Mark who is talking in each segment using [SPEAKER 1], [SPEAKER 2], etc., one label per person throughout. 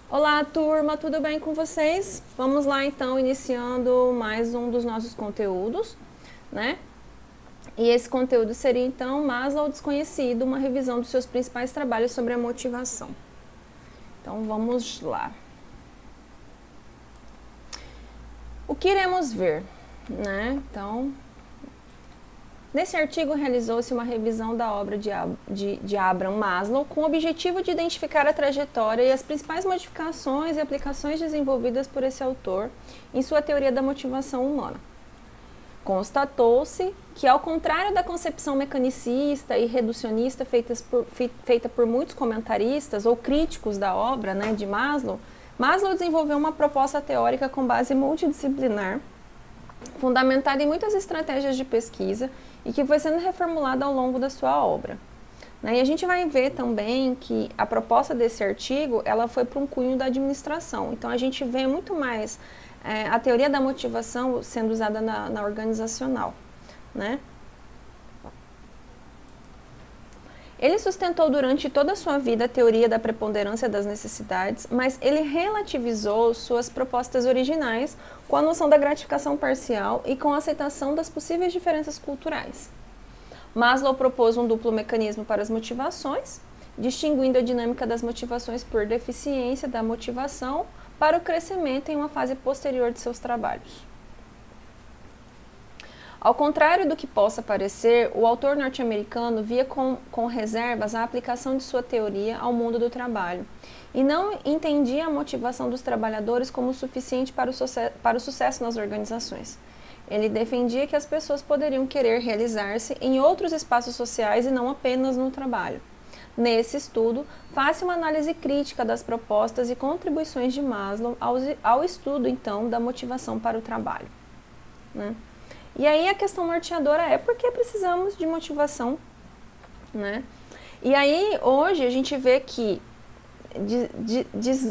[SPEAKER 1] Olá, turma, tudo bem com vocês? Vamos lá então, iniciando mais um dos nossos conteúdos, né? E esse conteúdo seria então Maslow Desconhecido, uma revisão dos seus principais trabalhos sobre a motivação. Então vamos lá. O que iremos ver, né? Então, nesse artigo realizou-se uma revisão da obra de Abraham Maslow com o objetivo de identificar a trajetória e as principais modificações e aplicações desenvolvidas por esse autor em sua teoria da motivação humana. Constatou-se que, ao contrário da concepção mecanicista e reducionista feita por muitos comentaristas ou críticos da obra, né, de Maslow, Maslow desenvolveu uma proposta teórica com base multidisciplinar, fundamentada em muitas estratégias de pesquisa e que foi sendo reformulada ao longo da sua obra. E a gente vai ver também que a proposta desse artigo ela foi para um cunho da administração. Então a gente vê muito mais a teoria da motivação sendo usada na organizacional, né? Ele sustentou durante toda a sua vida a teoria da preponderância das necessidades, mas ele relativizou suas propostas originais com a noção da gratificação parcial e com a aceitação das possíveis diferenças culturais. Maslow propôs um duplo mecanismo para as motivações, distinguindo a dinâmica das motivações por deficiência da motivação para o crescimento em uma fase posterior de seus trabalhos. Ao contrário do que possa parecer, o autor norte-americano via com reservas a aplicação de sua teoria ao mundo do trabalho e não entendia a motivação dos trabalhadores como suficiente para o sucesso nas organizações. Ele defendia que as pessoas poderiam querer realizar-se em outros espaços sociais e não apenas no trabalho. Nesse estudo, faz-se uma análise crítica das propostas e contribuições de Maslow ao estudo, então, da motivação para o trabalho, né? E aí a questão norteadora é por que precisamos de motivação, né? E aí hoje a gente vê que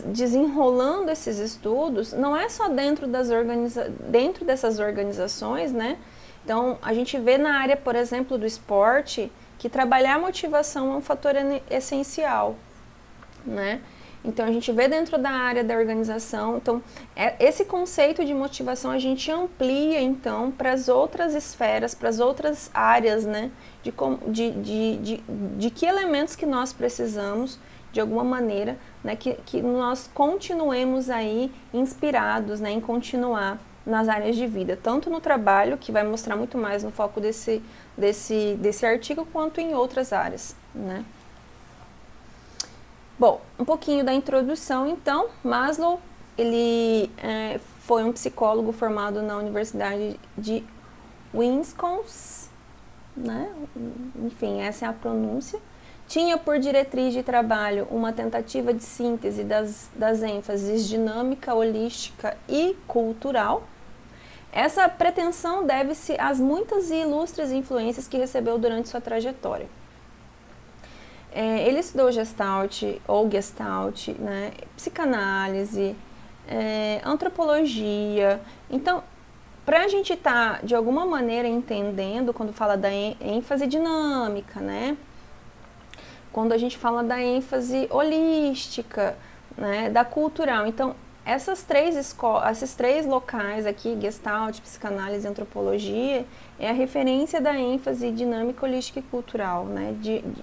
[SPEAKER 1] desenrolando esses estudos, não é só dentro dessas organizações, né? Então a gente vê na área, por exemplo, do esporte, que trabalhar a motivação é um fator essencial, né? Então, a gente vê dentro da área da organização. Então, esse conceito de motivação a gente amplia, então, para as outras esferas, para as outras áreas, né? De que elementos que nós precisamos, de alguma maneira, né? Que nós continuemos aí inspirados, né? Em continuar nas áreas de vida. Tanto no trabalho, que vai mostrar muito mais no foco desse artigo, quanto em outras áreas, né? Bom, um pouquinho da introdução, então. Maslow, ele foi um psicólogo formado na Universidade de Wisconsin, né? Enfim, essa é a pronúncia. Tinha por diretriz de trabalho uma tentativa de síntese das ênfases dinâmica, holística e cultural. Essa pretensão deve-se às muitas e ilustres influências que recebeu durante sua trajetória. Ele estudou Gestalt, né, psicanálise, antropologia. Então, para a gente estar, de alguma maneira, entendendo, quando fala da ênfase dinâmica, né, quando a gente fala da ênfase holística, né, da cultural. Então, esses três locais aqui, Gestalt, psicanálise e antropologia, é a referência da ênfase dinâmica, holística e cultural, né?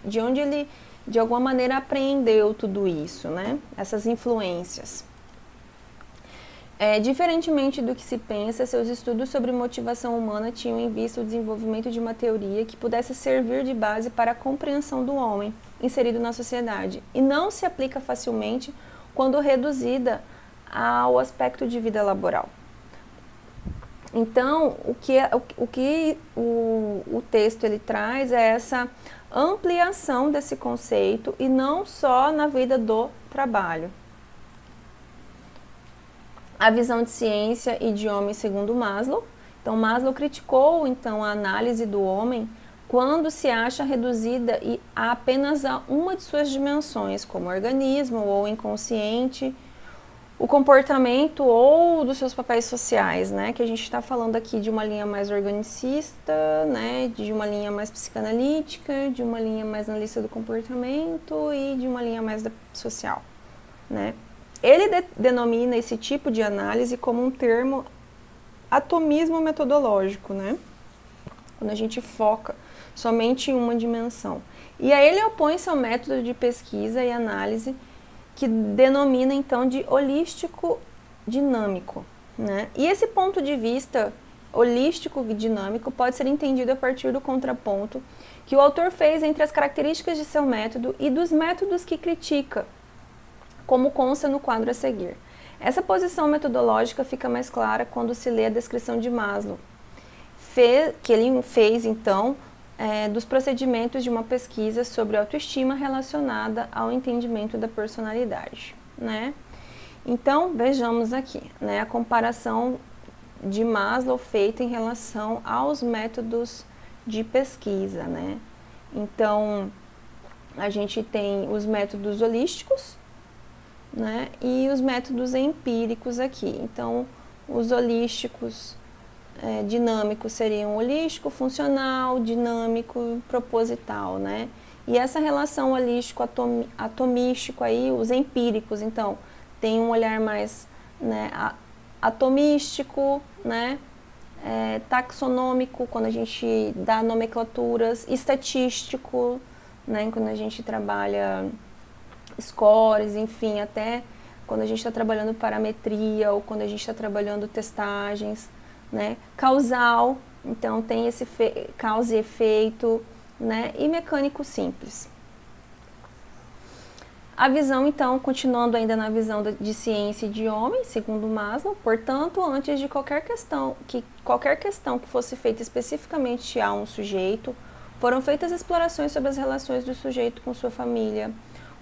[SPEAKER 1] De onde ele, de alguma maneira, apreendeu tudo isso, né? Essas influências. Diferentemente do que se pensa, seus estudos sobre motivação humana tinham em vista o desenvolvimento de uma teoria que pudesse servir de base para a compreensão do homem inserido na sociedade e não se aplica facilmente quando reduzida ao aspecto de vida laboral. Então, o texto ele traz é essa ampliação desse conceito e não só na vida do trabalho. A visão de ciência e de homem segundo Maslow. Então, Maslow criticou então, a análise do homem quando se acha reduzida a apenas a uma de suas dimensões, como organismo ou inconsciente, o comportamento ou dos seus papéis sociais, né? Que a gente está falando aqui de uma linha mais organicista, né? De uma linha mais psicanalítica, de uma linha mais analista do comportamento e de uma linha mais social, né? Ele denomina esse tipo de análise como um termo atomismo metodológico, né? Quando a gente foca somente em uma dimensão. E aí ele opõe-se ao método de pesquisa e análise que denomina então de holístico dinâmico, né? E esse ponto de vista holístico e dinâmico pode ser entendido a partir do contraponto que o autor fez entre as características de seu método e dos métodos que critica, como consta no quadro a seguir. Essa posição metodológica fica mais clara quando se lê a descrição de Maslow, que ele fez, então, dos procedimentos de uma pesquisa sobre autoestima relacionada ao entendimento da personalidade, né? Então, vejamos aqui, né, a comparação de Maslow feita em relação aos métodos de pesquisa, né? Então, a gente tem os métodos holísticos, né, e os métodos empíricos aqui. Então, os holísticos dinâmicos seriam holístico, funcional, dinâmico, proposital, né? E essa relação holístico, atomístico aí, os empíricos, então, tem um olhar mais, né, atomístico, né, taxonômico, quando a gente dá nomenclaturas, estatístico, né, quando a gente trabalha scores, enfim, até quando a gente está trabalhando parametria ou quando a gente está trabalhando testagens, né? Causal, então tem esse causa e efeito, né? E mecânico simples. A visão, então, continuando ainda na visão de ciência e de homem, segundo Maslow, portanto, antes de qualquer questão que fosse feita especificamente a um sujeito, foram feitas explorações sobre as relações do sujeito com sua família,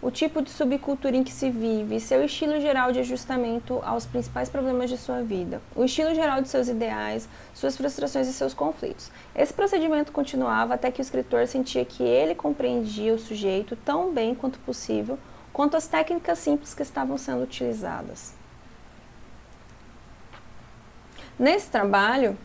[SPEAKER 1] o tipo de subcultura em que se vive, seu estilo geral de ajustamento aos principais problemas de sua vida, o estilo geral de seus ideais, suas frustrações e seus conflitos. Esse procedimento continuava até que o escritor sentia que ele compreendia o sujeito tão bem quanto possível, quanto as técnicas simples que estavam sendo utilizadas. Nesse trabalho,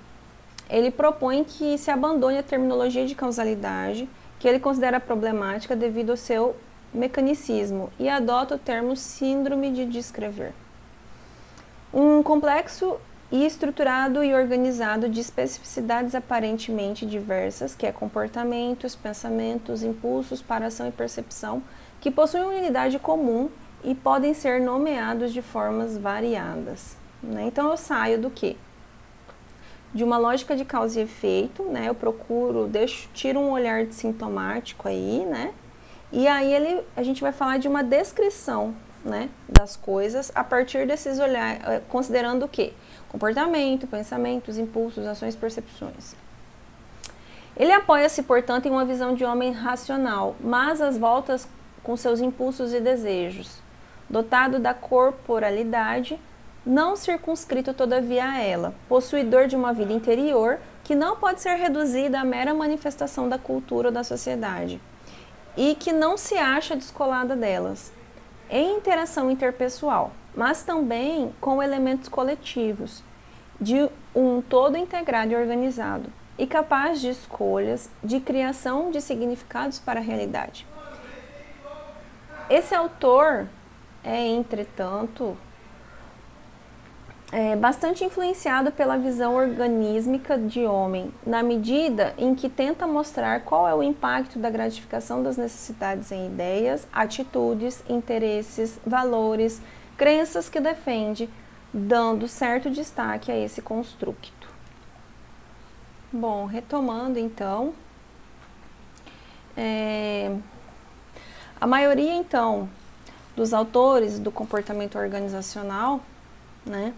[SPEAKER 1] ele propõe que se abandone a terminologia de causalidade, que ele considera problemática devido ao seu mecanicismo, e adota o termo síndrome de descrever. Um complexo e estruturado e organizado de especificidades aparentemente diversas, que é comportamentos, pensamentos, impulsos para ação e percepção, que possuem uma unidade comum e podem ser nomeados de formas variadas, né? Então eu saio do quê? De uma lógica de causa e efeito, né? Eu procuro, tiro um olhar sintomático aí, né? E aí a gente vai falar de uma descrição, né, das coisas a partir desses olhares, considerando o quê? Comportamento, pensamentos, impulsos, ações, percepções. Ele apoia-se, portanto, em uma visão de homem racional, mas às voltas com seus impulsos e desejos, dotado da corporalidade, não circunscrito todavia a ela, possuidor de uma vida interior que não pode ser reduzida à mera manifestação da cultura ou da sociedade, e que não se acha descolada delas, em interação interpessoal, mas também com elementos coletivos, de um todo integrado e organizado, e capaz de escolhas, de criação de significados para a realidade. Esse autor é, entretanto, bastante influenciado pela visão organísmica de homem, na medida em que tenta mostrar qual é o impacto da gratificação das necessidades em ideias, atitudes, interesses, valores, crenças que defende, dando certo destaque a esse construto. Bom, retomando então, a maioria então dos autores do comportamento organizacional, né?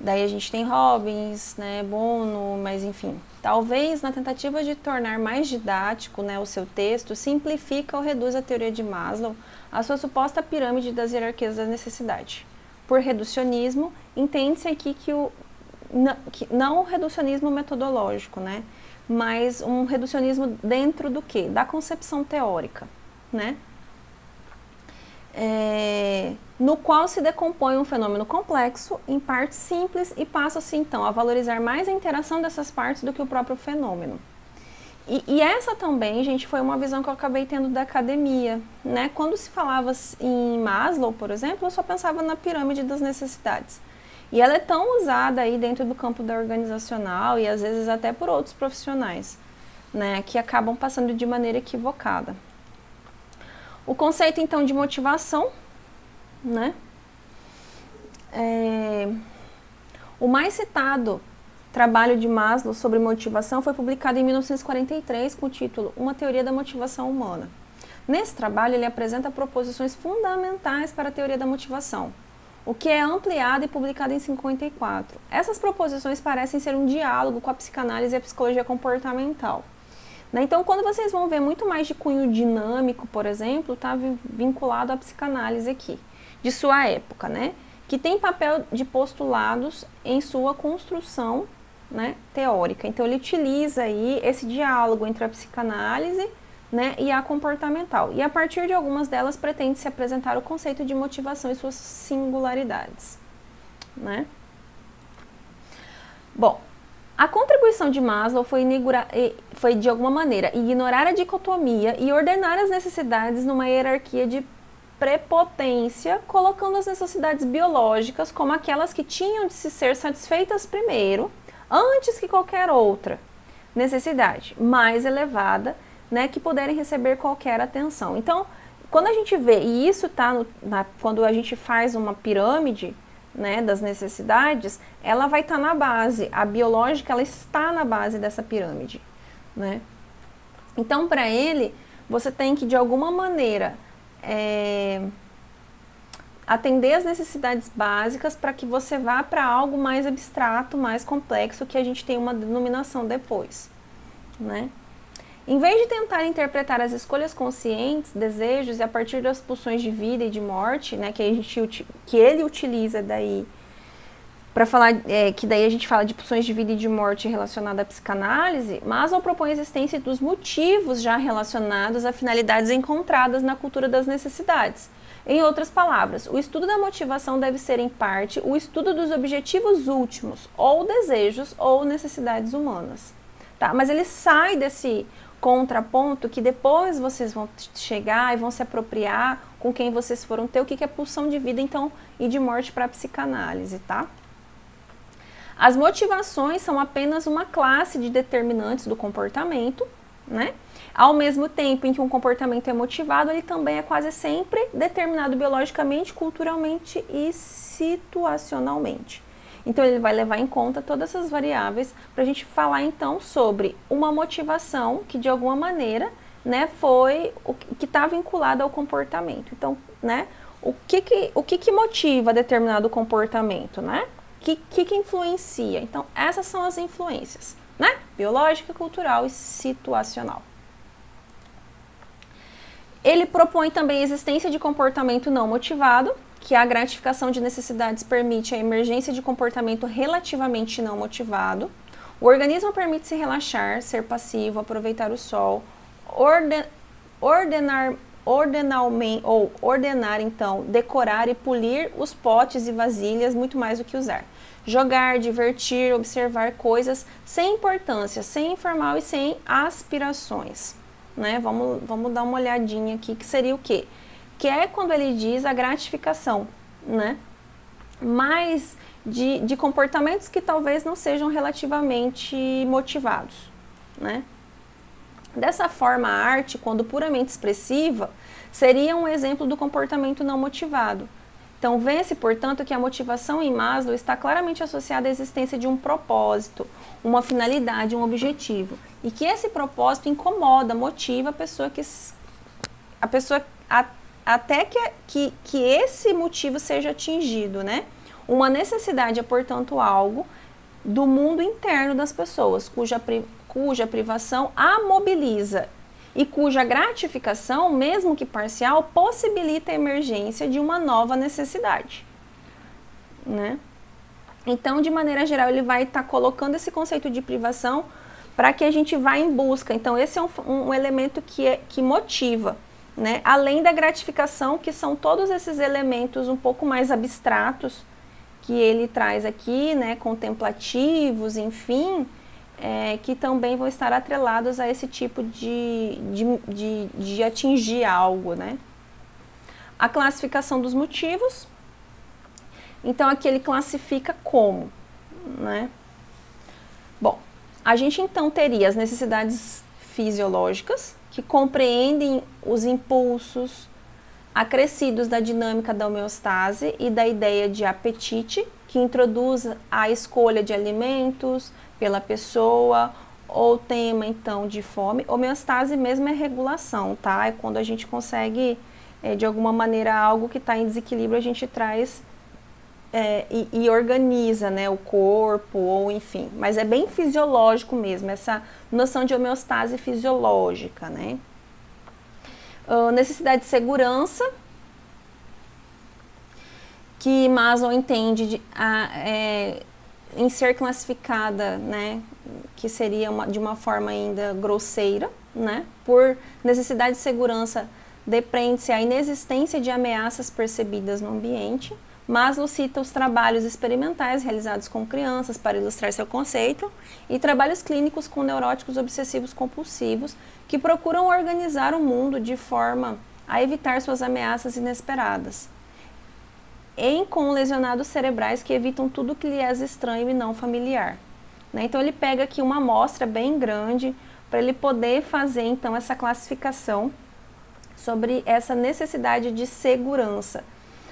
[SPEAKER 1] Daí a gente tem Robbins, né, Bono, mas enfim. Talvez na tentativa de tornar mais didático, né, o seu texto, simplifica ou reduz a teoria de Maslow à sua suposta pirâmide das hierarquias da necessidade. Por reducionismo, entende-se aqui que não o reducionismo metodológico, né, mas um reducionismo dentro do quê? Da concepção teórica, né? No qual se decompõe um fenômeno complexo em partes simples e passa-se então a valorizar mais a interação dessas partes do que o próprio fenômeno. E essa também, gente, foi uma visão que eu acabei tendo da academia, né? Quando se falava em Maslow, por exemplo, eu só pensava na pirâmide das necessidades. E ela é tão usada aí dentro do campo da organizacional e às vezes até por outros profissionais, né? Que acabam passando de maneira equivocada. O conceito, então, de motivação, né? O mais citado trabalho de Maslow sobre motivação foi publicado em 1943 com o título Uma Teoria da Motivação Humana. Nesse trabalho, ele apresenta proposições fundamentais para a teoria da motivação, o que é ampliado e publicado em 1954. Essas proposições parecem ser um diálogo com a psicanálise e a psicologia comportamental. Então, quando vocês vão ver muito mais de cunho dinâmico, por exemplo, está vinculado à psicanálise aqui, de sua época, né? Que tem papel de postulados em sua construção, né, teórica. Então, ele utiliza aí esse diálogo entre a psicanálise, né, e a comportamental. E a partir de algumas delas, pretende-se apresentar o conceito de motivação e suas singularidades, né? Bom, a contribuição de Maslow foi de alguma maneira ignorar a dicotomia e ordenar as necessidades numa hierarquia de prepotência, colocando as necessidades biológicas como aquelas que tinham de se ser satisfeitas primeiro, antes que qualquer outra necessidade mais elevada, né, que puderem receber qualquer atenção. Então, quando a gente vê, e isso está quando a gente faz uma pirâmide, né, das necessidades, ela vai estar na base, a biológica ela está na base dessa pirâmide, né? Então, para ele, você tem que de alguma maneira atender as necessidades básicas para que você vá para algo mais abstrato, mais complexo, que a gente tem uma denominação depois, né? Em vez de tentar interpretar as escolhas conscientes, desejos e a partir das pulsões de vida e de morte, né, que ele utiliza daí para falar, que daí a gente fala de pulsões de vida e de morte relacionada à psicanálise, Maslow propõe a existência dos motivos já relacionados a finalidades encontradas na cultura das necessidades. Em outras palavras, o estudo da motivação deve ser, em parte, o estudo dos objetivos últimos, ou desejos, ou necessidades humanas. Tá? Mas ele sai desse contraponto que depois vocês vão chegar e vão se apropriar com quem vocês foram ter, o que é pulsão de vida, então, e de morte para a psicanálise, tá? As motivações são apenas uma classe de determinantes do comportamento, né? Ao mesmo tempo em que um comportamento é motivado, ele também é quase sempre determinado biologicamente, culturalmente e situacionalmente. Então, ele vai levar em conta todas essas variáveis para a gente falar, então, sobre uma motivação que, de alguma maneira, né, foi o que está vinculado ao comportamento. Então, né, o que motiva determinado comportamento, né? O que influencia? Então, essas são as influências, né? Biológica, cultural e situacional. Ele propõe também a existência de comportamento não motivado, que a gratificação de necessidades permite a emergência de comportamento relativamente não motivado. O organismo permite-se relaxar, ser passivo, aproveitar o sol, ordenar, então, decorar e polir os potes e vasilhas muito mais do que usar. Jogar, divertir, observar coisas sem importância, sem informal e sem aspirações. Né? Vamos dar uma olhadinha aqui, que seria o quê? Que é quando ele diz a gratificação, né? Mas de comportamentos que talvez não sejam relativamente motivados, né? Dessa forma, a arte, quando puramente expressiva, seria um exemplo do comportamento não motivado. Então, vê-se, portanto, que a motivação em Maslow está claramente associada à existência de um propósito, uma finalidade, um objetivo. E que esse propósito incomoda, motiva a pessoa até que esse motivo seja atingido, né? Uma necessidade é, portanto, algo do mundo interno das pessoas, cuja privação a mobiliza e cuja gratificação, mesmo que parcial, possibilita a emergência de uma nova necessidade, né? Então, de maneira geral, ele vai estar colocando esse conceito de privação para que a gente vá em busca. Então, esse é um elemento que motiva, né? Além da gratificação, que são todos esses elementos um pouco mais abstratos que ele traz aqui, né? Contemplativos, enfim, que também vão estar atrelados a esse tipo de atingir algo, né? A classificação dos motivos. Então, aqui ele classifica como, né? Bom, a gente então teria as necessidades fisiológicas, que compreendem os impulsos acrescidos da dinâmica da homeostase e da ideia de apetite, que introduz a escolha de alimentos pela pessoa, ou tema então de fome. Homeostase mesmo é regulação, tá? É quando a gente consegue, de alguma maneira, algo que está em desequilíbrio, a gente traz e organiza, né, o corpo, ou enfim. Mas é bem fisiológico mesmo, essa noção de homeostase fisiológica, né? Necessidade de segurança, que Maslow entende em ser classificada, né, que seria de uma forma ainda grosseira, né, por necessidade de segurança depreende-se a inexistência de ameaças percebidas no ambiente. Maslow cita os trabalhos experimentais realizados com crianças para ilustrar seu conceito e trabalhos clínicos com neuróticos obsessivos compulsivos que procuram organizar o mundo de forma a evitar suas ameaças inesperadas, com lesionados cerebrais que evitam tudo que lhe é estranho e não familiar. Né? Então ele pega aqui uma amostra bem grande para ele poder fazer então essa classificação sobre essa necessidade de segurança.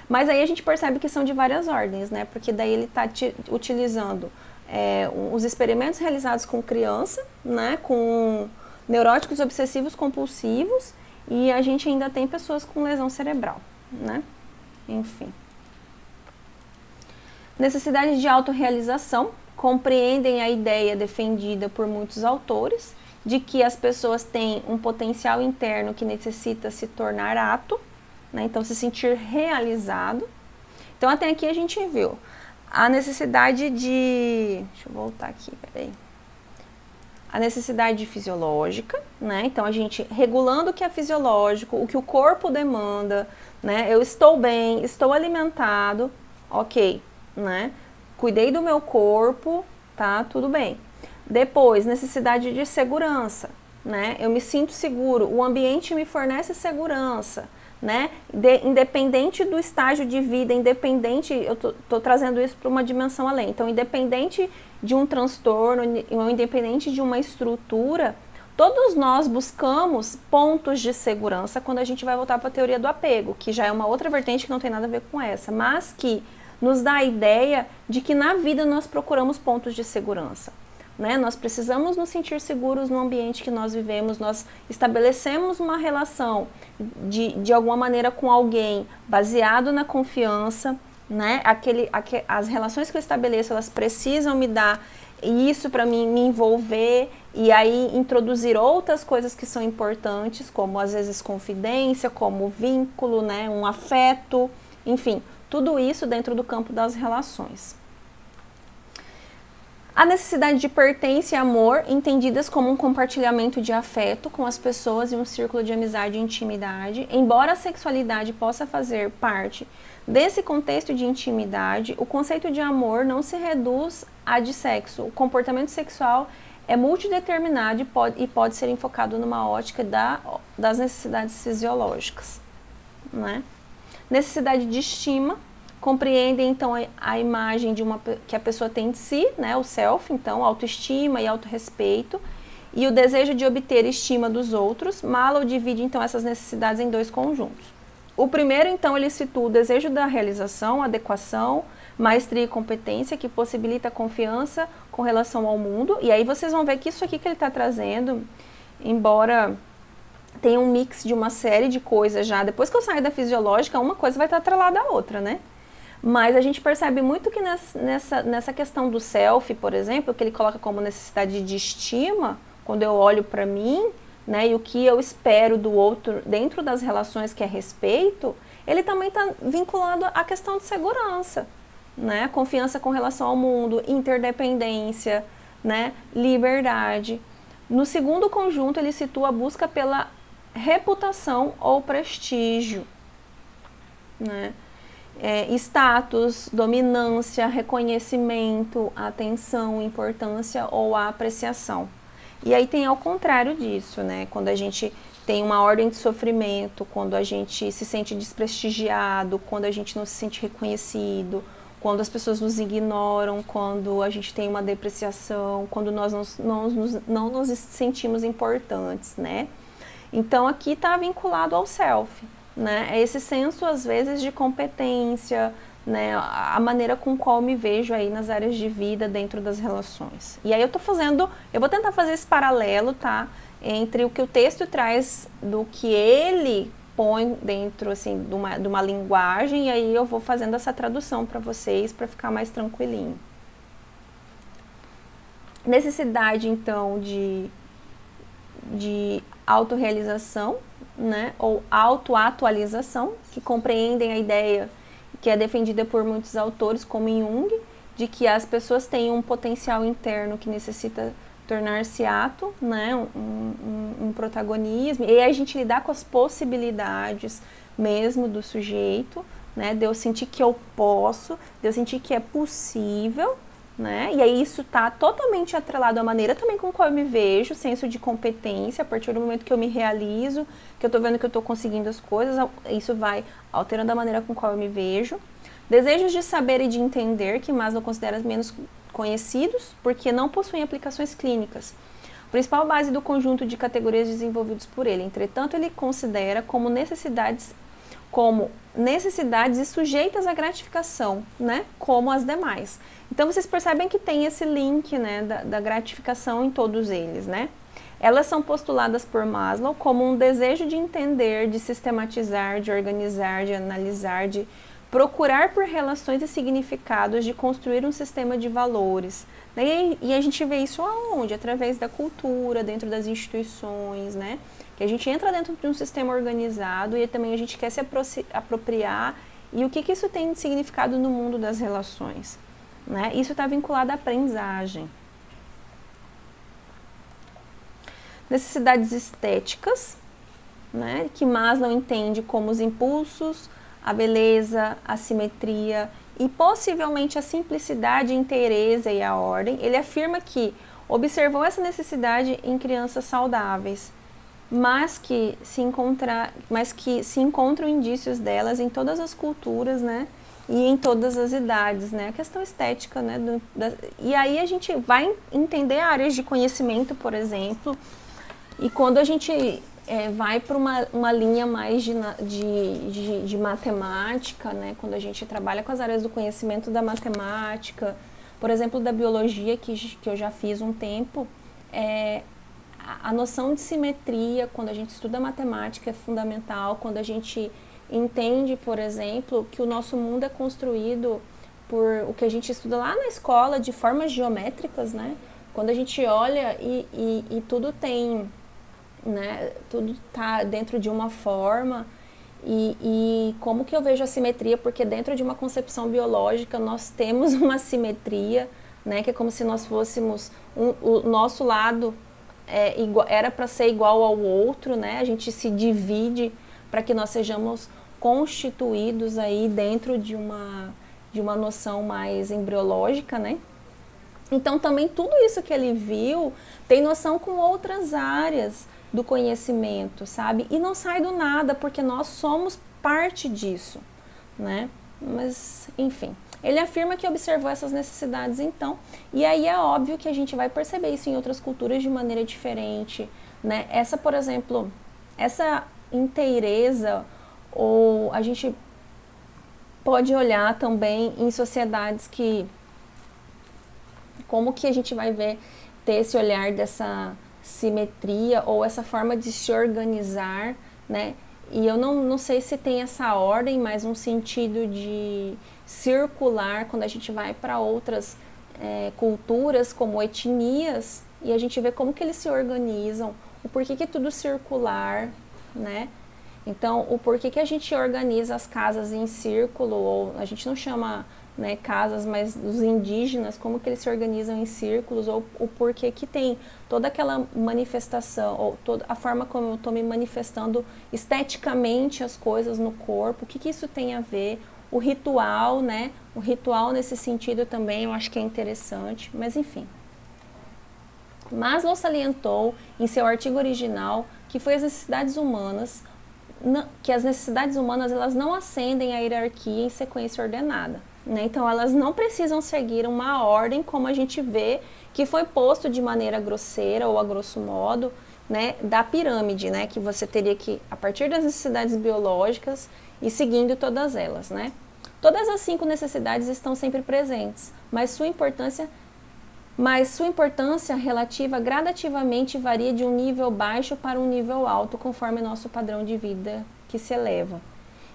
[SPEAKER 1] Mas aí a gente percebe que são de várias ordens, né? Porque daí ele está utilizando os experimentos realizados com criança, né? Com neuróticos obsessivos compulsivos, e a gente ainda tem pessoas com lesão cerebral, né? Enfim. Necessidade de autorrealização, compreendem a ideia defendida por muitos autores de que as pessoas têm um potencial interno que necessita se tornar ato, né? Então se sentir realizado. Então até aqui a gente viu a necessidade de... Deixa eu voltar aqui, peraí. A necessidade fisiológica, né? Então a gente regulando o que é fisiológico, o que o corpo demanda, né? Eu estou bem, estou alimentado, ok, né? Cuidei do meu corpo, tá? Tudo bem. Depois, necessidade de segurança, né? Eu me sinto seguro, o ambiente me fornece segurança, né? Independente do estágio de vida, independente, eu tô trazendo isso para uma dimensão além. Então, independente de um transtorno, independente de uma estrutura, todos nós buscamos pontos de segurança quando a gente vai voltar para a teoria do apego, que já é uma outra vertente que não tem nada a ver com essa, mas que nos dá a ideia de que na vida nós procuramos pontos de segurança. Né? Nós precisamos nos sentir seguros no ambiente que nós vivemos, nós estabelecemos uma relação de alguma maneira com alguém baseado na confiança, né? As relações que eu estabeleço, elas precisam me dar isso para mim, me envolver e aí introduzir outras coisas que são importantes, como às vezes confidência, como vínculo, né? Um afeto, enfim, tudo isso dentro do campo das relações. A necessidade de pertença e amor, entendidas como um compartilhamento de afeto com as pessoas e um círculo de amizade e intimidade. Embora a sexualidade possa fazer parte desse contexto de intimidade, o conceito de amor não se reduz a de sexo. O comportamento sexual é multideterminado e pode ser enfocado numa ótica das necessidades fisiológicas. Né? Necessidade de estima. Compreendem, então, a imagem que a pessoa tem de si, né, o self, então, autoestima e autorrespeito, e o desejo de obter estima dos outros. Maslow divide, então, essas necessidades em dois conjuntos. O primeiro, então, ele situa o desejo da realização, adequação, maestria e competência, que possibilita a confiança com relação ao mundo. E aí vocês vão ver que isso aqui que ele está trazendo, embora tenha um mix de uma série de coisas já, depois que eu saio da fisiológica, uma coisa vai estar atrelada à outra, né? Mas a gente percebe muito que nessa questão do self, por exemplo, que ele coloca como necessidade de estima, quando eu olho para mim, né, e o que eu espero do outro dentro das relações, que é respeito, ele também está vinculado à questão de segurança, né, confiança com relação ao mundo, interdependência, né, liberdade. No segundo conjunto, ele situa a busca pela reputação ou prestígio, né. status, dominância, reconhecimento, atenção, importância ou a apreciação. E aí tem ao contrário disso, né? Quando a gente tem uma ordem de sofrimento, quando a gente se sente desprestigiado, quando a gente não se sente reconhecido, quando as pessoas nos ignoram, quando a gente tem uma depreciação, quando nós não nos sentimos importantes, né? Então aqui está vinculado ao self, né? É esse senso, às vezes, de competência, né? A maneira com qual eu me vejo aí nas áreas de vida, dentro das relações. E aí eu vou tentar fazer esse paralelo, tá? Entre o que o texto traz do que ele põe dentro, assim, de uma linguagem, e aí eu vou fazendo essa tradução para vocês, para ficar mais tranquilinho. Necessidade, então, de autorrealização, né, ou autoatualização, que compreendem a ideia que é defendida por muitos autores, como Jung, de que as pessoas têm um potencial interno que necessita tornar-se ato, né, um protagonismo, e a gente lidar com as possibilidades mesmo do sujeito, né, de eu sentir que eu posso, de eu sentir que é possível, né, e aí isso está totalmente atrelado à maneira também com qual eu me vejo, senso de competência, a partir do momento que eu me realizo, que eu estou vendo que eu estou conseguindo as coisas, isso vai alterando a maneira com qual eu me vejo. Desejos de saber e de entender, que Maslow considera menos conhecidos, porque não possuem aplicações clínicas. A principal base do conjunto de categorias desenvolvidos por ele. Entretanto, ele considera como necessidades e sujeitas à gratificação, né, como as demais. Então, vocês percebem que tem esse link, né, da gratificação em todos eles, né? Elas são postuladas por Maslow como um desejo de entender, de sistematizar, de organizar, de analisar, de procurar por relações e significados, de construir um sistema de valores. E a gente vê isso aonde? Através da cultura, dentro das instituições, né? Que a gente entra dentro de um sistema organizado e também a gente quer se apropriar. E o que isso tem de significado no mundo das relações, né? Isso está vinculado à aprendizagem. Necessidades estéticas, né? Que Maslow entende como os impulsos, a beleza, a simetria e possivelmente a simplicidade, a inteireza e a ordem. Ele afirma que observou essa necessidade em crianças saudáveis, mas que se encontram indícios delas em todas as culturas, né, e em todas as idades, né, a questão estética, né, e aí a gente vai entender áreas de conhecimento, por exemplo, e quando a gente vai para uma linha mais de matemática, né? Quando a gente trabalha com as áreas do conhecimento da matemática, por exemplo, da biologia, que eu já fiz um tempo, a noção de simetria, quando a gente estuda matemática, é fundamental. Quando a gente entende, por exemplo, que o nosso mundo é construído por o que a gente estuda lá na escola, de formas geométricas, né? Quando a gente olha e tudo tem... né, tudo está dentro de uma forma e como que eu vejo a simetria, porque dentro de uma concepção biológica nós temos uma simetria, né, que é como se nós fôssemos, o nosso lado era para ser igual ao outro, né, a gente se divide para que nós sejamos constituídos aí dentro de uma noção mais embriológica, né. Então também tudo isso que ele viu tem noção com outras áreas do conhecimento, sabe? E não sai do nada, porque nós somos parte disso, né? Mas, enfim, ele afirma que observou essas necessidades, então, e aí é óbvio que a gente vai perceber isso em outras culturas de maneira diferente, né? Essa, por exemplo, essa inteireza, ou a gente pode olhar também em sociedades que, como que a gente vai ter esse olhar dessa simetria ou essa forma de se organizar, né? E eu não sei se tem essa ordem, mas um sentido de circular quando a gente vai para outras culturas como etnias e a gente vê como que eles se organizam, o porquê que é tudo circular, né? Então, o porquê que a gente organiza as casas em círculo, ou a gente não chama, né, casas, mas os indígenas, como que eles se organizam em círculos, ou o porquê que tem toda aquela manifestação, ou toda a forma como eu estou me manifestando esteticamente as coisas no corpo, o que isso tem a ver, o ritual, né? O ritual nesse sentido também eu acho que é interessante, mas enfim. Maslow salientou em seu artigo original que foi as necessidades humanas, que as necessidades humanas elas não ascendem a hierarquia em sequência ordenada, né? Então elas não precisam seguir uma ordem como a gente vê que foi posto de maneira grosseira ou a grosso modo, né, da pirâmide, né, que você teria que, a partir das necessidades biológicas, ir seguindo todas elas, né? Todas as 5 necessidades estão sempre presentes, mas sua importância relativa gradativamente varia de um nível baixo para um nível alto, conforme nosso padrão de vida que se eleva.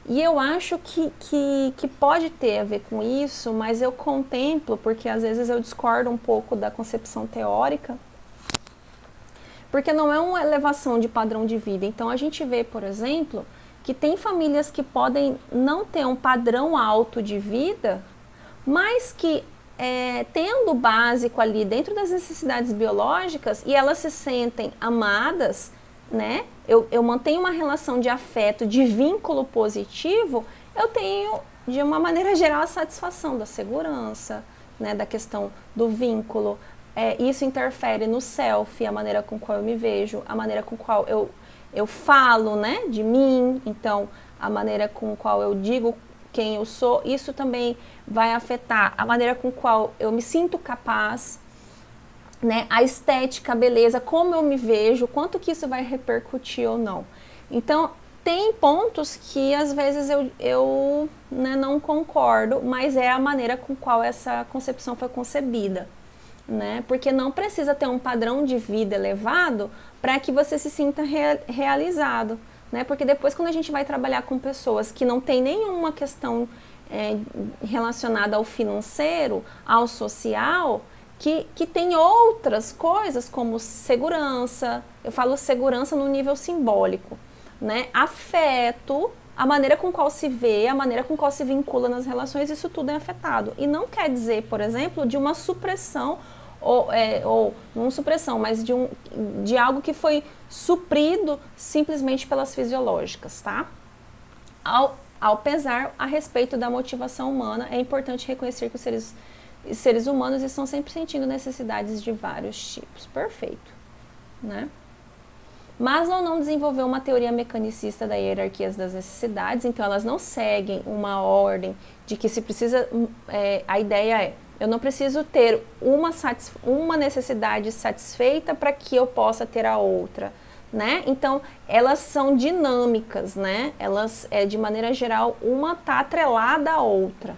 [SPEAKER 1] E eu acho que pode ter a ver com isso, mas eu contemplo, porque às vezes eu discordo um pouco da concepção teórica, porque não é uma elevação de padrão de vida. Então a gente vê, por exemplo, que tem famílias que podem não ter um padrão alto de vida, mas que tendo o básico ali dentro das necessidades biológicas e elas se sentem amadas, né? Eu mantenho uma relação de afeto, de vínculo positivo, eu tenho, de uma maneira geral, a satisfação da segurança, né? Da questão do vínculo. Isso interfere no self, a maneira com qual eu me vejo, a maneira com qual eu falo, né? De mim, então, a maneira com qual eu digo quem eu sou, isso também vai afetar a maneira com qual eu me sinto capaz, né? A estética, a beleza, como eu me vejo, quanto que isso vai repercutir ou não. Então, tem pontos que às vezes eu né, não concordo, mas é a maneira com qual essa concepção foi concebida, né? Porque não precisa ter um padrão de vida elevado para que você se sinta realizado, né? Porque depois, quando a gente vai trabalhar com pessoas que não tem nenhuma questão relacionada ao financeiro, ao social, que tem outras coisas como segurança, eu falo segurança no nível simbólico, né? Afeto, a maneira com qual se vê, a maneira com qual se vincula nas relações, isso tudo é afetado. E não quer dizer, por exemplo, de uma supressão, ou não supressão, mas de algo que foi suprido simplesmente pelas fisiológicas, tá? Ao pesar a respeito da motivação humana, é importante reconhecer que os seres humanos estão sempre sentindo necessidades de vários tipos. Perfeito, né? Maslow não desenvolveu uma teoria mecanicista da hierarquia das necessidades, então elas não seguem uma ordem de que se precisa... a ideia é, eu não preciso ter uma necessidade satisfeita para que eu possa ter a outra, né? Então, elas são dinâmicas, né? Elas, de maneira geral, uma está atrelada à outra.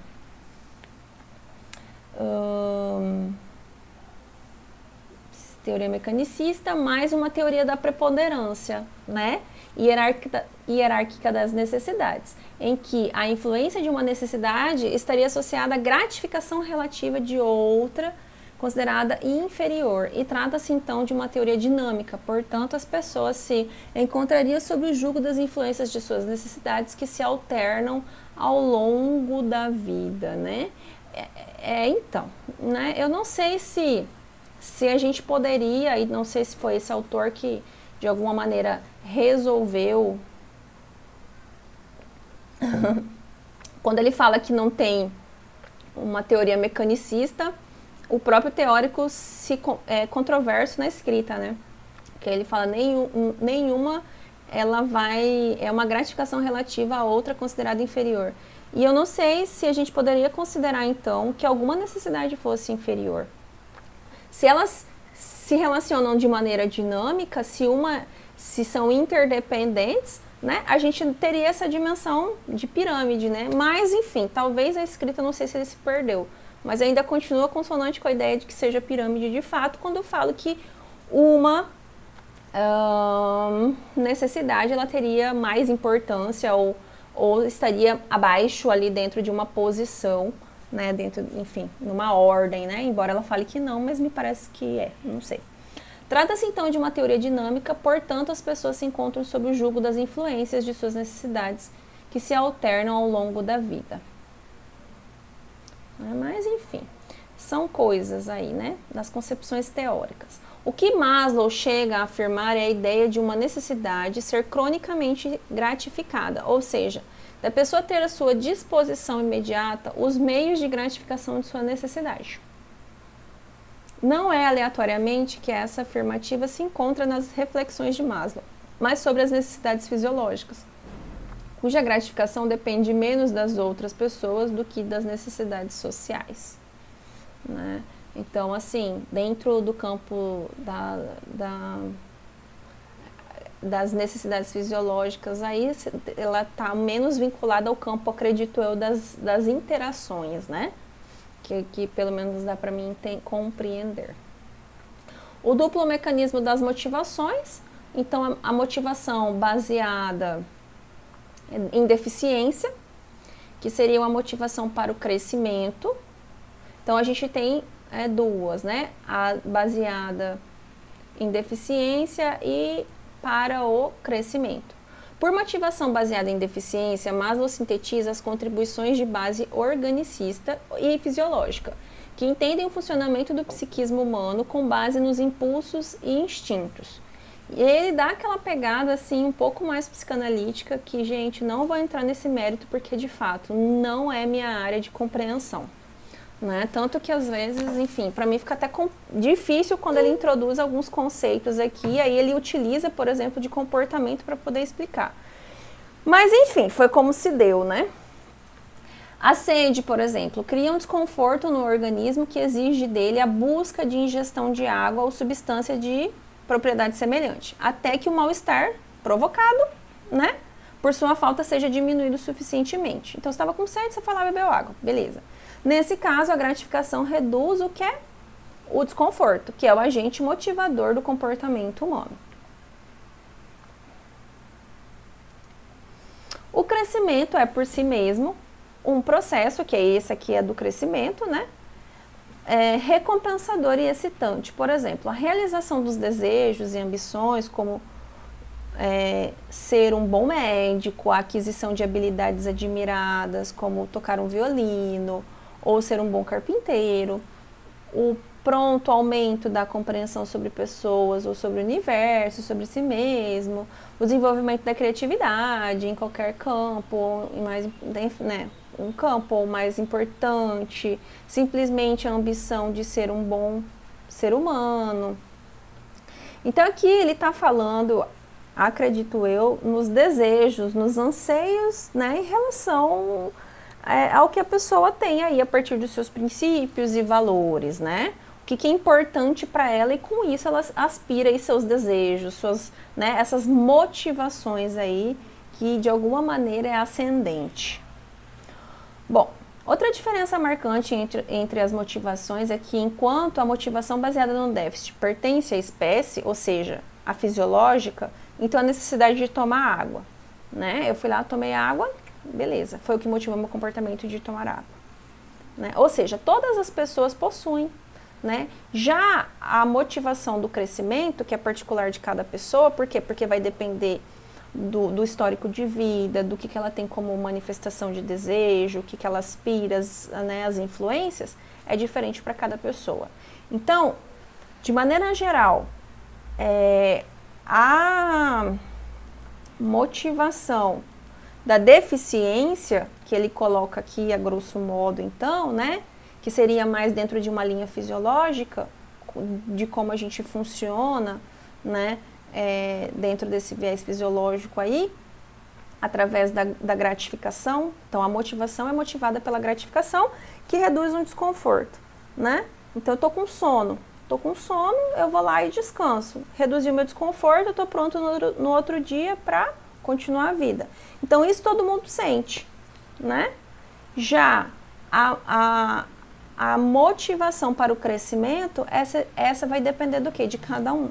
[SPEAKER 1] Teoria mecanicista, mais uma teoria da preponderância, né? Hierárquica das necessidades, em que a influência de uma necessidade estaria associada à gratificação relativa de outra, considerada inferior, e trata-se então de uma teoria dinâmica, portanto as pessoas se encontrariam sob o jugo das influências de suas necessidades que se alternam ao longo da vida, né? Então, né? Eu não sei se a gente poderia, e não sei se foi esse autor que de alguma maneira resolveu, quando ele fala que não tem uma teoria mecanicista, o próprio teórico é controverso na escrita, né? Que ele fala nenhuma é uma gratificação relativa a outra considerada inferior. E eu não sei se a gente poderia considerar então que alguma necessidade fosse inferior. Se elas se relacionam de maneira dinâmica, se são interdependentes, né, a gente teria essa dimensão de pirâmide, né? Mas, enfim, talvez a escrita, não sei se ele se perdeu, mas ainda continua consonante com a ideia de que seja pirâmide de fato, quando eu falo que uma necessidade, ela teria mais importância ou estaria abaixo ali dentro de uma posição, né, dentro, enfim, numa ordem, né, embora ela fale que não, mas me parece que não sei. Trata-se então de uma teoria dinâmica, portanto as pessoas se encontram sob o jugo das influências de suas necessidades que se alternam ao longo da vida. Mas enfim, são coisas aí, né, das concepções teóricas. O que Maslow chega a afirmar é a ideia de uma necessidade ser cronicamente gratificada, ou seja, da pessoa ter à sua disposição imediata os meios de gratificação de sua necessidade. Não é aleatoriamente que essa afirmativa se encontra nas reflexões de Maslow, mas sobre as necessidades fisiológicas, cuja gratificação depende menos das outras pessoas do que das necessidades sociais, né? Então, assim, dentro do campo das necessidades fisiológicas, aí ela está menos vinculada ao campo, acredito eu, das interações, né? Que pelo menos dá para mim compreender. O duplo mecanismo das motivações, então a motivação baseada em deficiência, que seria uma motivação para o crescimento. Então a gente tem duas, né? A baseada em deficiência e para o crescimento. Por motivação baseada em deficiência, Maslow sintetiza as contribuições de base organicista e fisiológica, que entendem o funcionamento do psiquismo humano com base nos impulsos e instintos. E ele dá aquela pegada assim um pouco mais psicanalítica que, gente, não vou entrar nesse mérito porque de fato não é minha área de compreensão, né? Tanto que às vezes, enfim, para mim fica até difícil quando ele introduz alguns conceitos aqui, aí ele utiliza, por exemplo, de comportamento para poder explicar. Mas enfim, foi como se deu, né? A sede, por exemplo, cria um desconforto no organismo que exige dele a busca de ingestão de água ou substância de propriedade semelhante, até que o mal-estar provocado, né, por sua falta seja diminuído suficientemente. Então, você estava com sede, você foi lá e bebeu água, beleza. Nesse caso, a gratificação reduz o que é o desconforto, que é o agente motivador do comportamento humano. O crescimento é, por si mesmo, um processo, que é esse aqui é do crescimento, né? Recompensador e excitante. Por exemplo, a realização dos desejos e ambições, como ser um bom médico, a aquisição de habilidades admiradas, como tocar um violino, ou ser um bom carpinteiro, o pronto aumento da compreensão sobre pessoas ou sobre o universo, sobre si mesmo, o desenvolvimento da criatividade em qualquer campo, né, um campo mais importante, simplesmente a ambição de ser um bom ser humano. Então aqui ele está falando, acredito eu, nos desejos, nos anseios, né, em relação ao que a pessoa tem aí a partir dos seus princípios e valores, né? O que é importante para ela e com isso ela aspira aí seus desejos, suas, né, essas motivações aí que de alguma maneira é ascendente. Bom, outra diferença marcante entre as motivações é que enquanto a motivação baseada no déficit pertence à espécie, ou seja, a fisiológica, então a necessidade de tomar água, né? Eu fui lá, tomei água, beleza, foi o que motivou meu comportamento de tomar água, né? Ou seja, todas as pessoas possuem, né? Já a motivação do crescimento, que é particular de cada pessoa, por quê? Porque vai depender do histórico de vida, do que ela tem como manifestação de desejo, o que ela aspira, né, as influências, é diferente para cada pessoa. Então, de maneira geral, a motivação da deficiência, que ele coloca aqui a grosso modo, então, né, que seria mais dentro de uma linha fisiológica, de como a gente funciona, né, dentro desse viés fisiológico aí, através da gratificação. Então, a motivação é motivada pela gratificação, que reduz um desconforto, né? Então, eu tô com sono, eu vou lá e descanso. Reduzi o meu desconforto, eu tô pronto no outro dia para continuar a vida. Então, isso todo mundo sente, né? Já a motivação para o crescimento, essa vai depender do quê? De cada um,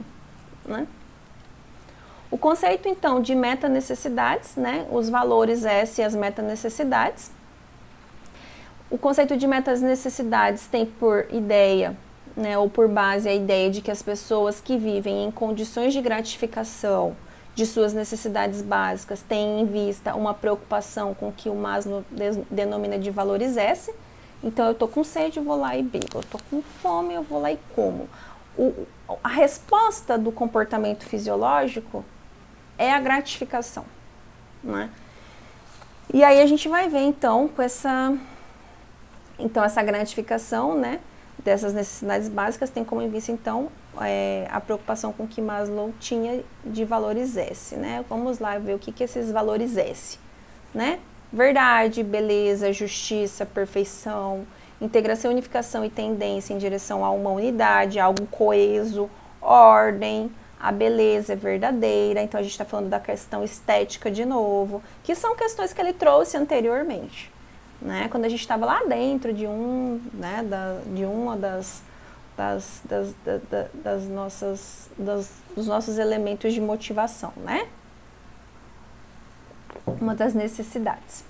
[SPEAKER 1] né? O conceito, então, de meta-necessidades, né? Os valores S e as meta-necessidades. O conceito de meta-necessidades tem por ideia, né, ou por base a ideia de que as pessoas que vivem em condições de gratificação de suas necessidades básicas têm em vista uma preocupação com o que o Maslow denomina de valores S. Então, eu estou com sede, eu vou lá e bebo. Eu estou com fome, eu vou lá e como. A resposta do comportamento fisiológico é a gratificação, né? E aí a gente vai ver então com essa gratificação, né, dessas necessidades básicas tem como em vista então a preocupação com que Maslow tinha de valores S, né? Vamos lá ver o que esses valores S, né? Verdade, beleza, justiça, perfeição, integração, unificação e tendência em direção a uma unidade, algo coeso, ordem, a beleza é verdadeira. Então a gente está falando da questão estética de novo, que são questões que ele trouxe anteriormente, né? Quando a gente estava lá dentro de de uma dos nossos elementos de motivação, né? Uma das necessidades.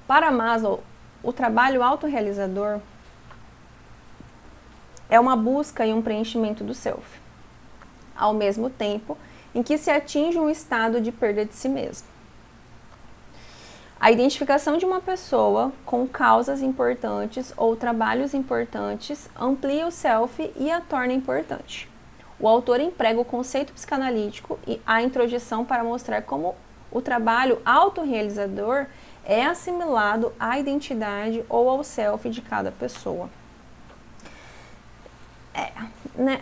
[SPEAKER 1] Para Maslow, o trabalho autorrealizador é uma busca e um preenchimento do self, ao mesmo tempo em que se atinge um estado de perda de si mesmo. A identificação de uma pessoa com causas importantes ou trabalhos importantes amplia o self e a torna importante. O autor emprega o conceito psicanalítico e a introjeção para mostrar como o trabalho autorrealizador é assimilado à identidade ou ao self de cada pessoa.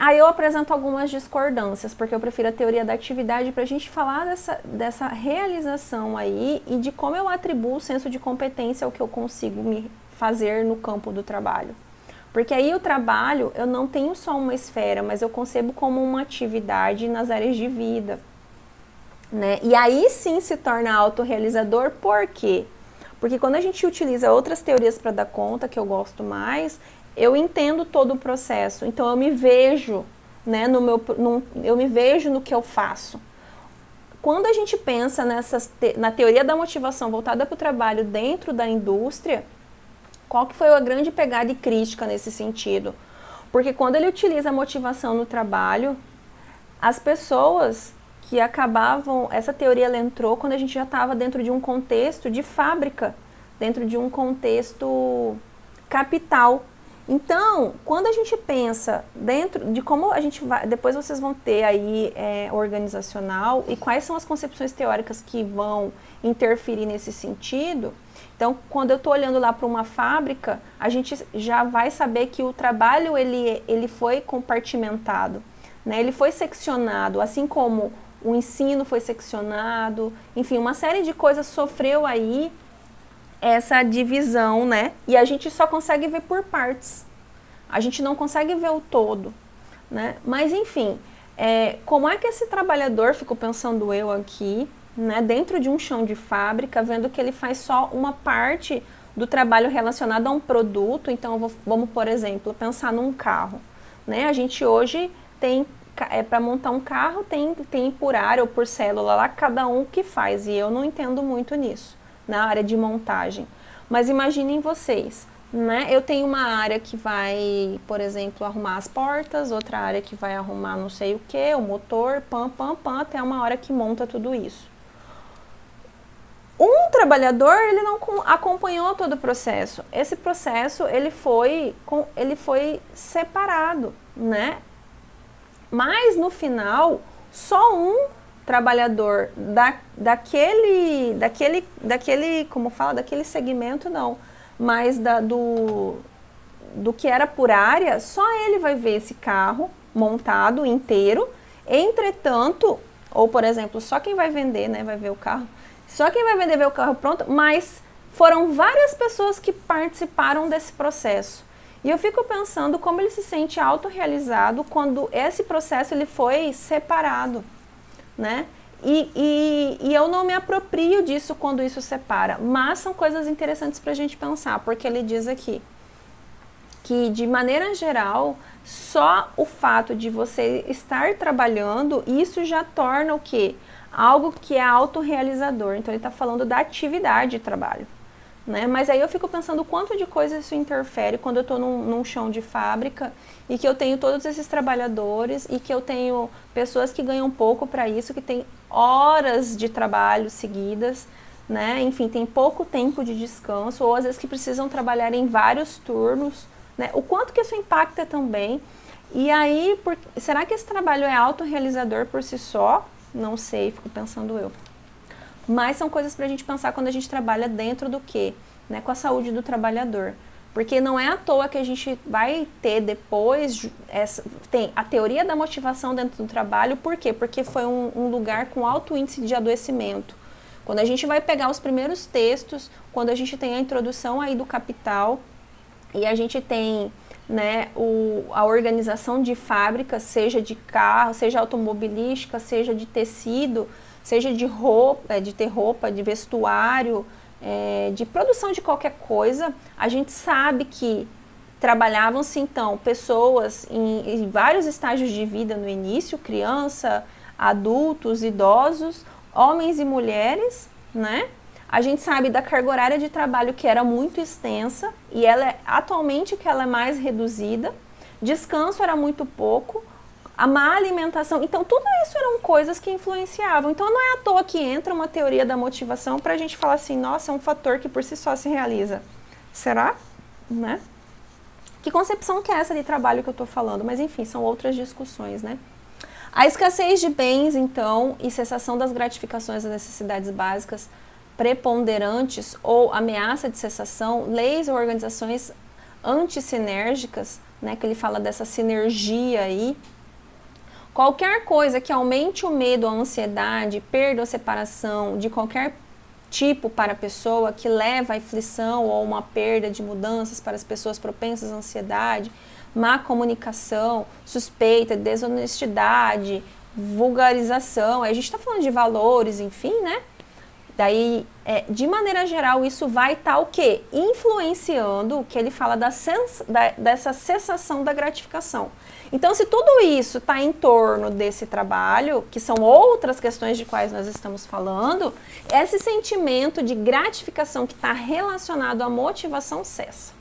[SPEAKER 1] Aí eu apresento algumas discordâncias, porque eu prefiro a teoria da atividade para a gente falar dessa realização aí e de como eu atribuo o senso de competência ao que eu consigo me fazer no campo do trabalho. Porque aí o trabalho, eu não tenho só uma esfera, mas eu concebo como uma atividade nas áreas de vida, né? E aí sim se torna autorrealizador, por quê? Porque quando a gente utiliza outras teorias para dar conta, que eu gosto mais, eu entendo todo o processo, então eu me vejo, né, eu me vejo no que eu faço. Quando a gente pensa na teoria da motivação voltada para o trabalho dentro da indústria, qual que foi a grande pegada e crítica nesse sentido? Porque quando ele utiliza a motivação no trabalho, as pessoas que acabavam, essa teoria ela entrou quando a gente já estava dentro de um contexto de fábrica, dentro de um contexto capital. Então, quando a gente pensa dentro de como a gente vai, depois vocês vão ter aí organizacional e quais são as concepções teóricas que vão interferir nesse sentido. Então, quando eu estou olhando lá para uma fábrica, a gente já vai saber que o trabalho ele foi compartimentado, né? Ele foi seccionado, assim como o ensino foi seccionado, enfim, uma série de coisas sofreu aí essa divisão, né? E a gente só consegue ver por partes. A gente não consegue ver o todo, né? Mas, enfim, como é que esse trabalhador, fico pensando eu aqui, né, dentro de um chão de fábrica, vendo que ele faz só uma parte do trabalho relacionado a um produto. Então, vamos, por exemplo, pensar num carro, né? A gente hoje tem, para montar um carro, tem por área ou por célula lá, cada um que faz, e eu não entendo muito nisso, na área de montagem. Mas imaginem vocês, né? Eu tenho uma área que vai, por exemplo, arrumar as portas, outra área que vai arrumar não sei o que, o motor, até uma hora que monta tudo isso. Um trabalhador, ele não acompanhou todo o processo. Esse processo, ele foi separado, né? Mas, no final, só um trabalhador daquele, como fala, daquele segmento, não, mas do que era por área, só ele vai ver esse carro montado inteiro. Entretanto, ou por exemplo, só quem vai vender, né, vai ver o carro, só quem vai vender vê o carro pronto, mas foram várias pessoas que participaram desse processo. E eu fico pensando como ele se sente autorrealizado quando esse processo ele foi separado, né? E eu não me aproprio disso quando isso separa, mas são coisas interessantes para a gente pensar, porque ele diz aqui que, de maneira geral, só o fato de você estar trabalhando, isso já torna o quê? Algo que é autorrealizador. Então, ele está falando da atividade de trabalho, né? Mas aí eu fico pensando o quanto de coisa isso interfere quando eu estou num chão de fábrica e que eu tenho todos esses trabalhadores e que eu tenho pessoas que ganham pouco para isso, que tem horas de trabalho seguidas, né? Enfim, tem pouco tempo de descanso, ou às vezes que precisam trabalhar em vários turnos, né? O quanto que isso impacta também. E aí, será que esse trabalho é autorrealizador por si só? Não sei, fico pensando eu. Mas são coisas para a gente pensar quando a gente trabalha dentro do quê? Né, com a saúde do trabalhador. Porque não é à toa que a gente vai ter depois, tem a teoria da motivação dentro do trabalho, por quê? Porque foi um lugar com alto índice de adoecimento. Quando a gente vai pegar os primeiros textos, quando a gente tem a introdução aí do Capital, e a gente tem, né, a organização de fábricas, seja de carro, seja automobilística, seja de tecido, seja de roupa, de ter roupa, de vestuário, de produção de qualquer coisa, a gente sabe que trabalhavam-se então pessoas em vários estágios de vida no início, criança, adultos, idosos, homens e mulheres, né? A gente sabe da carga horária de trabalho que era muito extensa e atualmente que ela é mais reduzida, descanso era muito pouco, a má alimentação, então tudo isso eram coisas que influenciavam. Então não é à toa que entra uma teoria da motivação para a gente falar assim, nossa, é um fator que por si só se realiza. Será? Né? Que concepção que é essa de trabalho que eu estou falando? Mas enfim, são outras discussões, né? A escassez de bens, então, e cessação das gratificações das necessidades básicas preponderantes ou ameaça de cessação, leis ou organizações antissinérgicas, né, que ele fala dessa sinergia aí. Qualquer coisa que aumente o medo, a ansiedade, perda ou separação de qualquer tipo para a pessoa, que leva à aflição ou uma perda de mudanças para as pessoas propensas à ansiedade, má comunicação, suspeita, desonestidade, vulgarização, a gente está falando de valores, enfim, né? Daí, de maneira geral, isso vai estar o quê? Influenciando o que ele fala dessa cessação da gratificação. Então, se tudo isso está em torno desse trabalho, que são outras questões de quais nós estamos falando, esse sentimento de gratificação que está relacionado à motivação cessa.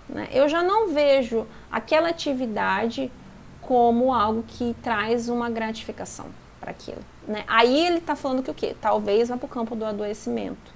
[SPEAKER 1] Né? Eu já não vejo aquela atividade como algo que traz uma gratificação para aquilo. Né? Aí ele está falando que o quê? Talvez vá para o campo do adoecimento.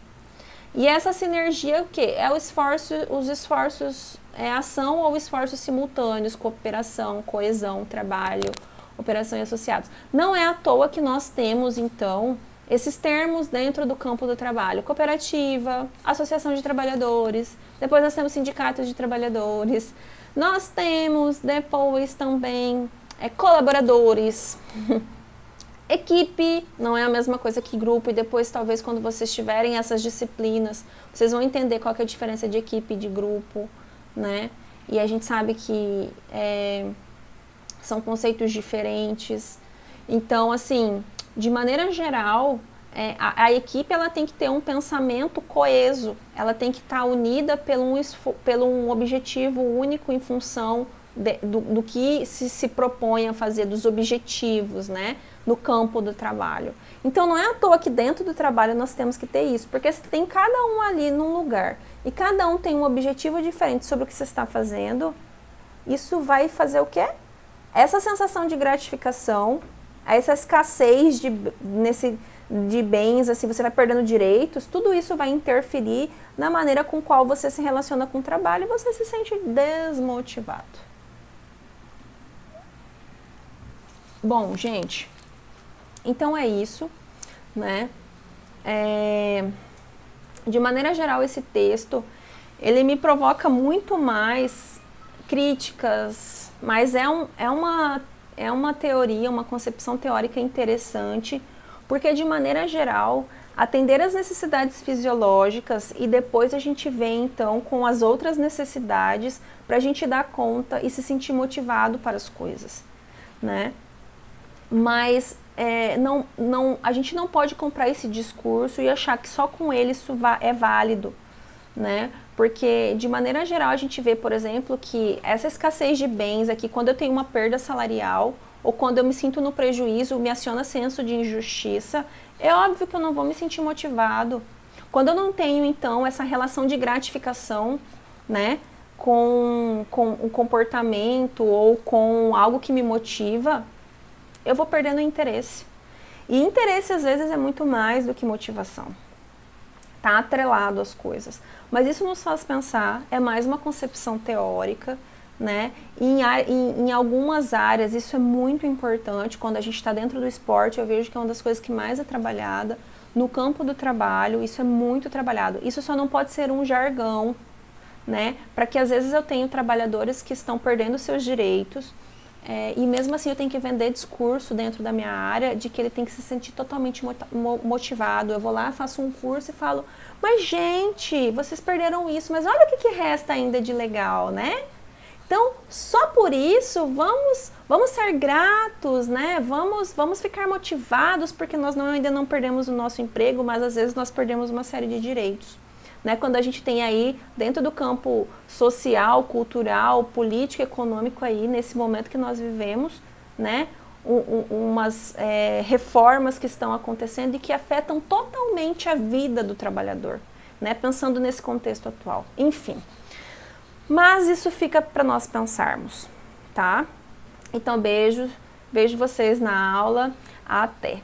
[SPEAKER 1] E essa sinergia, o quê? É o esforço, os esforços, ação ou esforços simultâneos, cooperação, coesão, trabalho, operação e associados. Não é à toa que nós temos, então, esses termos dentro do campo do trabalho. Cooperativa, associação de trabalhadores, depois nós temos sindicatos de trabalhadores, nós temos depois também colaboradores. Equipe não é a mesma coisa que grupo, e depois talvez quando vocês tiverem essas disciplinas, vocês vão entender qual que é a diferença de equipe e de grupo, né? E a gente sabe que são conceitos diferentes. Então, assim, de maneira geral, a equipe ela tem que ter um pensamento coeso, ela tem que estar unida pelo um objetivo único em função do que se propõe a fazer, dos objetivos, né, no campo do trabalho. Então não é à toa que dentro do trabalho nós temos que ter isso, porque se tem cada um ali num lugar e cada um tem um objetivo diferente sobre o que você está fazendo, isso vai fazer o quê? Essa sensação de gratificação, essa escassez de bens, assim, você vai perdendo direitos, tudo isso vai interferir na maneira com qual você se relaciona com o trabalho e você se sente desmotivado. Bom, gente, então é isso, né? De maneira geral, esse texto, ele me provoca muito mais críticas, mas é uma teoria, uma concepção teórica interessante, porque de maneira geral, atender às necessidades fisiológicas e depois a gente vem então com as outras necessidades para a gente dar conta e se sentir motivado para as coisas, né? Mas a gente não pode comprar esse discurso e achar que só com ele isso é válido, né? Porque, de maneira geral, a gente vê, por exemplo, que essa escassez de bens aqui, quando eu tenho uma perda salarial ou quando eu me sinto no prejuízo, me aciona senso de injustiça, é óbvio que eu não vou me sentir motivado. Quando eu não tenho, então, essa relação de gratificação, né, com o comportamento ou com algo que me motiva, eu vou perdendo interesse. E interesse, às vezes, é muito mais do que motivação. Está atrelado às coisas. Mas isso nos faz pensar, é mais uma concepção teórica, né? Em algumas áreas, isso é muito importante. Quando a gente está dentro do esporte, eu vejo que é uma das coisas que mais é trabalhada. no campo do trabalho, isso é muito trabalhado. Isso só não pode ser um jargão, né? Para que às vezes eu tenho trabalhadores que estão perdendo seus direitos, e mesmo assim eu tenho que vender discurso dentro da minha área de que ele tem que se sentir totalmente motivado. Eu vou lá, faço um curso e falo, mas gente, vocês perderam isso, mas olha o que resta ainda de legal, né? Então, só por isso, vamos ser gratos, né? Vamos ficar motivados, porque nós ainda não perdemos o nosso emprego, mas às vezes nós perdemos uma série de direitos. Né? Quando a gente tem aí, dentro do campo social, cultural, político, econômico aí, nesse momento que nós vivemos, né? Umas reformas que estão acontecendo e que afetam totalmente a vida do trabalhador, né? Pensando nesse contexto atual. Enfim. Mas isso fica para nós pensarmos, tá? Então, vejo vocês na aula. Até!